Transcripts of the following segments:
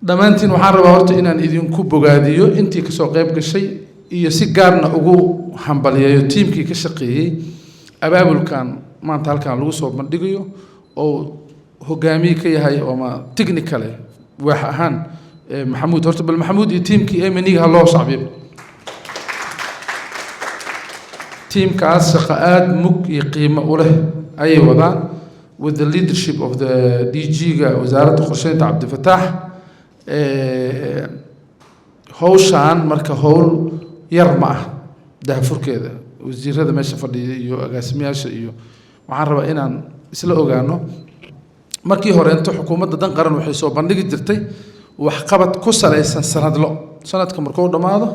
dhammaantiin waxaan rabaa horta inaan idinku bogaadiyo intii kasoo qayb gashay iyo si gaarna ugu hambaliyeeyo tiimkii ka shaqeeyey abaabulkan maanta halkan lagu soo bandhigayo oo hogaamiye ka yahay oo ma technical wax ahaan maxamuud horta bal maxamuud iyo tiimkii emaniga loo sacbiyo tiimkaas shaqo aad mug iyo qiimo u leh ayay wadaan with the leadership of the DG-ga wasaaradda qorsheynta Cabdifataax hawshaan marka hawl yar ma ah daahfurkeeda wasiirada meesha fadhiya iyo agaasimayaasha iyo waxaan rabaa inaan isla ogaano markii hore inta xukuumadda dan qaran waxay soo bandhigi jirtay wax qabad ku salaysan sanadka markuu dhamaado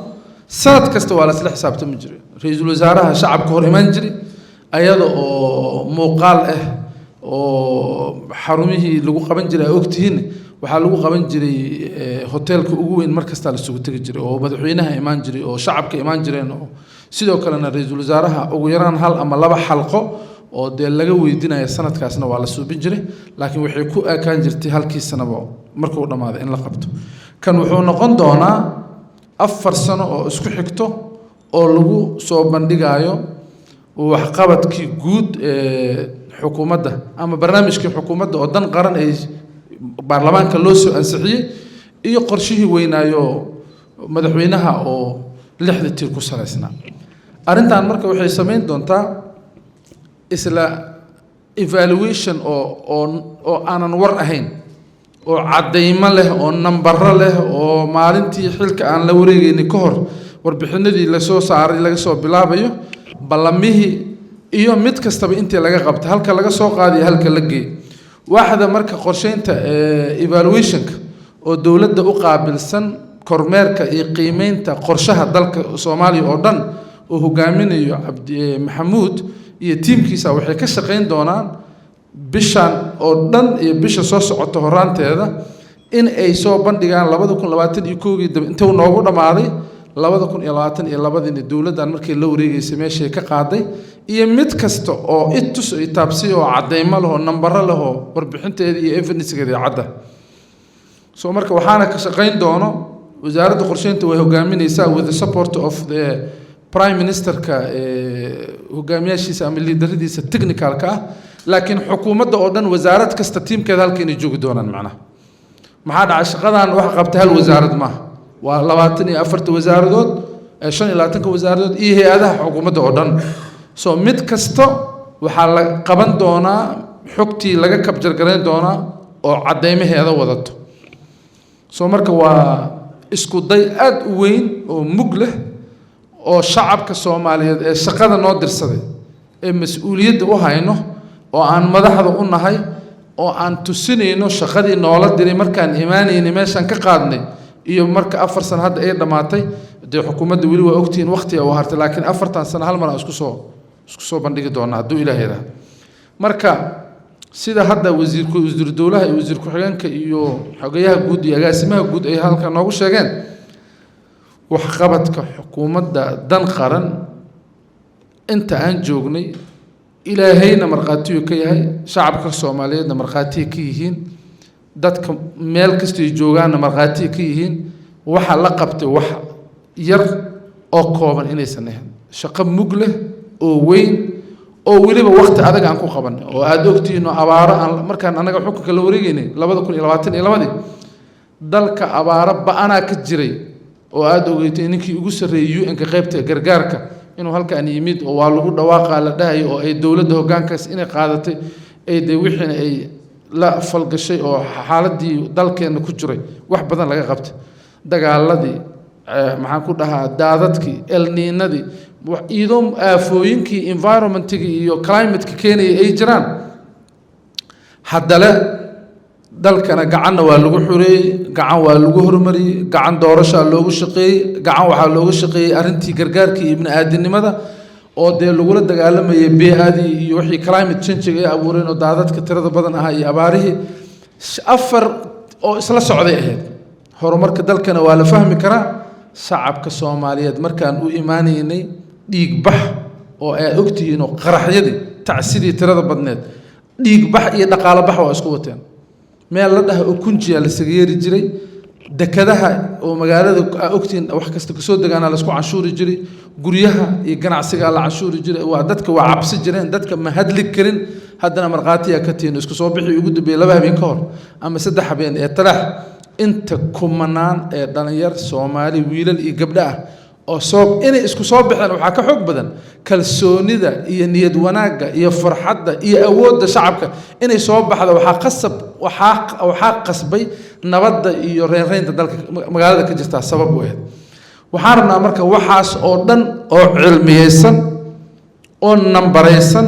sanad kasta waa la isla xisaabtami jiray ra'iisul wasaaraha shacabka hor iman jiray ayada oo muuqaal ah oo xarumihii lagu qaban jiray ogtihiin waxaa lagu qaban jiray hoteelka ugu weyn markasta la isugu tagi jiray oo madaxweynaha imaan jiray oo shacabka imaan jireen oo sidoo kalena ra'iisul wasaaraha ugu yaraan hal ama laba xalqo oo dee laga weydiinayo sanadkaasna waa la suubin jiray laakiin waxay ku aakaan jirtay halkii sanaba markuu dhamaaday in la qabto kan wuxuu noqon doonaa 4 sano oo isku xigto oo lagu soo bandhigayo waxqabadkii guud xukuumadda ama barnaamijkii xukuumadda oo dan qaran ay baarlamaanka loo soo ansixiyay iyo qorshihii weynaayo madaxweynaha oo 6 tiir ku salaysnaa arrintan marka waxay sameyn doontaa isla evaluation oo aanan war ahayn oo cadeymo leh oo nambaro leh oo maalintii xilka aan la wareegaynin ka hor warbixinadii la soo saaray laga soo bilaabayo ballamihii iyo mid kastaba intii laga qabtay halka laga soo qaadiyo halka la geey waaxda marka qorsheynta evaluationka oo dawladda u qaabilsan kormeerka iyo qiimeynta qorshaha dalka Soomaaliya oo dhan oo hogaaminayo maxamuud iyo tiimkiisa waxay ka shaqeyn doonaan bishan oo dhan iyo bisha soo socota horaanteeda in ay soo bandhigaan 2021 dib inta uu noogu dhamaaday 2022 dawladdan markii la wareegaysay meeshay ka qaaday iyo mid kasta oo itus ay taabsi oo cadeymo leh oo nambaro leh oo warbixinteeda iyo evidence-geeda cadda soo marka waxaana ka shaqeyn doono wasaaradda qorsheynta way hogaaminaysaa with the support of the prime ministerka hogaamiyaashiisa ama liidaradiisa technical-ka laakiin xukuumadda oo dhan wasaarad kasta tiimkeeda halkeen ay joogi doonaan macnaha maxaa dhacay shaqadan wax qabta hal wasaarad ma waa 24 wasaaradood 25 wasaaradood iyo hay'adaha xukuumadda oo dhan soo mid kasta waxaa la qaban doonaa xogtii laga kabjar gareyn doonaa oo cadeymaheeda wadato soo marka waa isku day aad u weyn oo mug leh oo shacabka Soomaaliyeed ee shaqada noo dirsaday ee mas'uuliyadda u hayno oo aan madaxda u nahay oo aan tusinayno shaqadii noola diray markaan iimaanayna meeshan ka qaadnay iyo marka 4 sano hadda ay dhamaatay de xukuumadda wali waa ogtiin waqti oo hartay laakiin 4 sano hal mar isku soo bandhigi doona haduu Ilaahay yiraahdo marka sida hadda wasiir dawlaha iyo wasiir ku-xigeenka iyo xogayaha guud iyo agaasimaha guud ay halka noogu sheegeen wax qabadka xukuumadda dan qaran inta aan joognay ilaahayna marqaatiyo ka yahay shacabka Soomaaliyeedna marqaatiyo ka yihiin dadka meel kasta ay joogaanna marqaatiyo ka yihiin waxa la qabtay wax yar oo kooban inaysan ahayn shaqo mug leh oo weyn oo waliba waqti adag aan ku qaban oo aad ogtiino abaaro aan markaan anaga xukunka la wareegaynay 2022 dalka abaaro ba'ana ka jiray oo aad ogeeytay ninkii ugu sareeyay UN-ka qaybta gargaarka inuu halkaan yimid oo waa lagu dhawaaqa la dhahay oo ay dawladda hoggaankaas inay qaadatay ay de wixii ay la falgashay oo xaaladii dalkeena ku jiray wax badan laga qabtay dagaaladii maxaan ku dhahaa daadadkii elniinadii iyadoo aafooyinkii environmentkii iyo climate-ka keenay ay jiraan haddana dalkana gacanna waa lagu xureeyay gacan waa lagu hormariyay gacan doorasho loogu shaqeeyay gacan waxa loogu shaqeeyay arintii gargaarkii ibn aadinimada oo de lagula dagaalamayay bee'adii iyo wixii climate change ay abuureen oo daadadka tirada badan ah iyo abaarihii 4 oo isla socday ahayd horumarka dalkana waa la fahmi karaa shacabka Soomaaliyeed markaan u iimaanaynay dhiig bax oo ay ogtihiin oo qaraxyadii tacsidii tirada badneed dhiig bax iyo dhaqaale bax waa isku wateen meel la dhahay oo kunjiya la sageeri jiray dekadaha oo magaalada ogtiin wax kasta ka soo degaana la isku canshuuri jiray guryaha iyo ganacsiga la canshuuri jiray waa dadka waa cabsi jireen dadka ma hadli karin haddana marqaatiya ka tiin isku soo bixi ugu dambeeyay 2 habeen ka hor ama 3 habeen ee talax inta kumanaan ee dhalinyar Soomaali wiilal iyo gabdho ah oo soo inay isku soo baxeen waxa ka xoog badan kalsoonida iyo niyad wanaaga iyo farxadda iyo awoodda shacabka inay soo baxdo waxa qasbay nabadda iyo reereynta dalka magaalada ka jirta sabab weyn waxaan rabnaa marka waxaas oo dhan oo cilmiyeysan oo nambareysan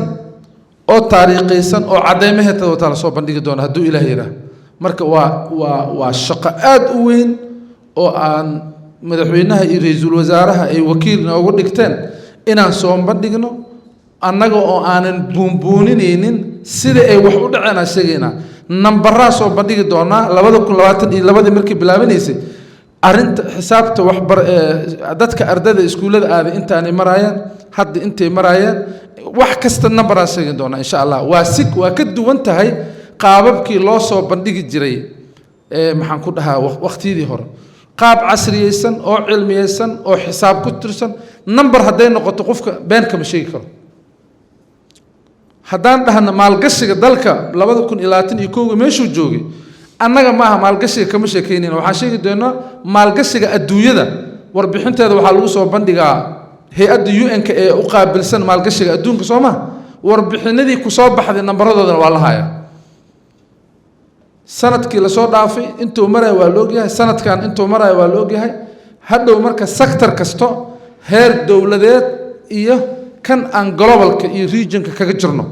oo taariikhaysan oo cadeymaheeda wata la soo bandhigi doona hadduu Ilaahay yiraahdo marka waa shaqo aad u weyn oo aan madaxweynaha iyo ra'iisul wasaaraha ay wakiil noogu dhigteen inaan soo bandhigno annaga oo aanan buunbuuninaynin sida ay wax u dhaceen sheegayna nambarra soo bandhigi doona 2022 markii bilaabanaysay arinta xisaabta dadka ardayda iskuulada aaday intaanay marayaan hadda intay marayaan wax kasta nambarra sheegi doona insha Allah waa ka duwan tahay qaababkii loo soo bandhigi jiray maxaan ku dhahaa waqtiyadii hore qaab casriyeysan oo cilmiyeysan oo xisaab ku tirsan number haday noqoto qofka been kama sheegi karo haddaan dhahna maalgashiga dalka 2021 meeshuu joogay annaga maaha maalgashiga kama sheekeynayna waxaan sheegi doonaa maalgashiga adduunyada warbixinteeda waxaa lagu soo bandhigaa hay-adda UN-ka ee u qaabilsan maalgashiga adduunka Soomaa warbixinadii ku soo baxday nambaradooda waa la hayaa sanadkii la soo dhaafay intuu maray waa loo yahay sanadkan intuu maray waa loo yahay hadhow marka sector kasto heer dawladeed iyo kan aan globalka iyo regionka kaga jirno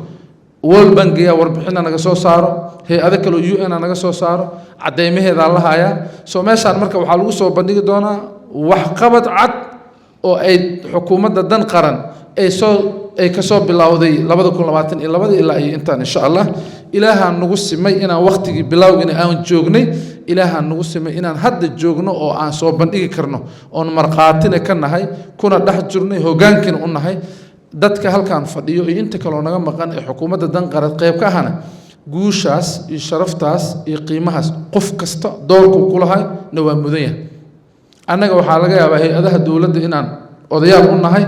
World Bank ya warbixina naga soo saaro hay-ada kale UN naga soo saaro cadeymaheeda la hayaa soo meeshaan marka waxa lagu soo bandhigi doonaa wax qabad cad oo ay xukuumadda dan qaran ay ka soo bilowday 2022 ilaa intaan insha Allah ilaaha nagu simay inaan waqtigii bilowgina aan joognay ilaaha nagu simay inaan hadda joogno oo aan soo bandhigi karno oo marqaatina ka nahay kuna dhex jirnay hogaankina u nahay dadka halkaan fadhiyo iyo inta kale oo naga maqan ee xukuumadda dan qaran qayb ka ahana guushaas iyo sharaftaas iyo qiimahaas qof kasta doorku ku lahay waa mudan yahay annaga waxaa laga yaabaa hay-adaha dawladda inaan odayaal u nahay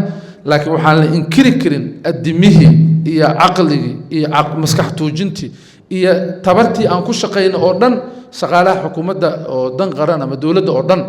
laakiin waxaan la inkiri karin adimihi iyo aqliga iyo maskax tuujintii iyo tabartii aan ku shaqeyno oo dhan shaqaalaha xukuumadda oo dan qaran ama dawladda oo dhan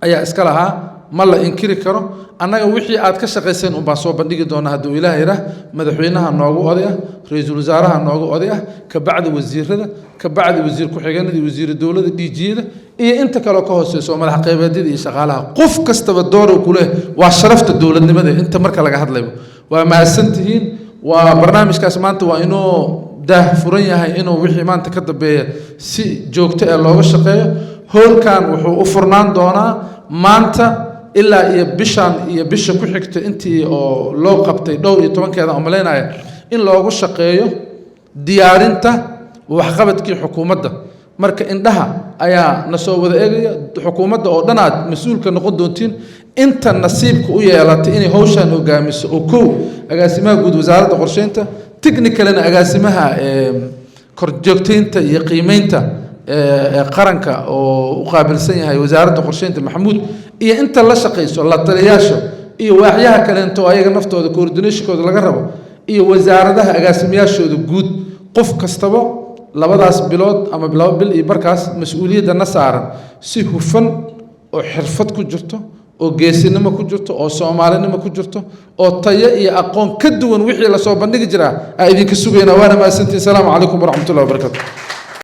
ayaa iska lahaa ma la inkiri karo annaga wixii aad ka shaqeyseen un baan soo bandhigi doonaa hadduu Ilaahay yiraahdo madaxweynaha noogu odaya ra'iisul wasaaraha noogu odaya ka bacdi wasiirada ka bacdi wasiir ku xigeenada wasiir dawladda DG-da iyo inta kale ka hooseyso madax qaybeedyada iyo shaqaalaha qof kastaba door uu ku leeyahay waa sharafta dawladnimada inta marka laga hadlayo waa maasantihiin waa barnaamijkaas maanta waa inoo daah furan yahay inuu wixii maanta ka dambeeya si joogto ah looga shaqeeyo howlkan wuxuu u furnaan doonaa maanta ilaa iyo bishan iyo bisha ku xigta intii oo loo qabtay dhowr iyo 10keeda oo maleynaya in loogu shaqeeyo diyaarinta waxqabadkii xukuumadda marka indhaha ayaa na soo wada eegaya xukuumadda oo dhanaad mas'uulka noqon doontiin inta nasiibka u yeelatay inay hawshan hogaamiso oo koow agaasimaha guud wasaaradda qorsheynta technicalna agaasimaha korjoogteynta iyo qiimeynta qaranka oo u qaabilsan yahay wasaaradda qorsheynta Maxamuud iyo inta la shaqeyso la taliyaasho iyo waaxyaha kale inta ayaga naftooda coordinationkooda laga rabo iyo wasaaradaha agaasimayaashooda guud qof kastaba labadaas bilood ama bilow bil iyo barkaas mas'uuliyadda na saaran si hufan oo xirfad ku jirto oo geesinimo ku jirto oo Soomaalinimo ku jirto oo tayo iyo aqoon ka duwan wixii la soo bandhigi jiraa ay idinka sugayna waana maasantii salaamu calaykum waraxmatullaahi wabarakaatuh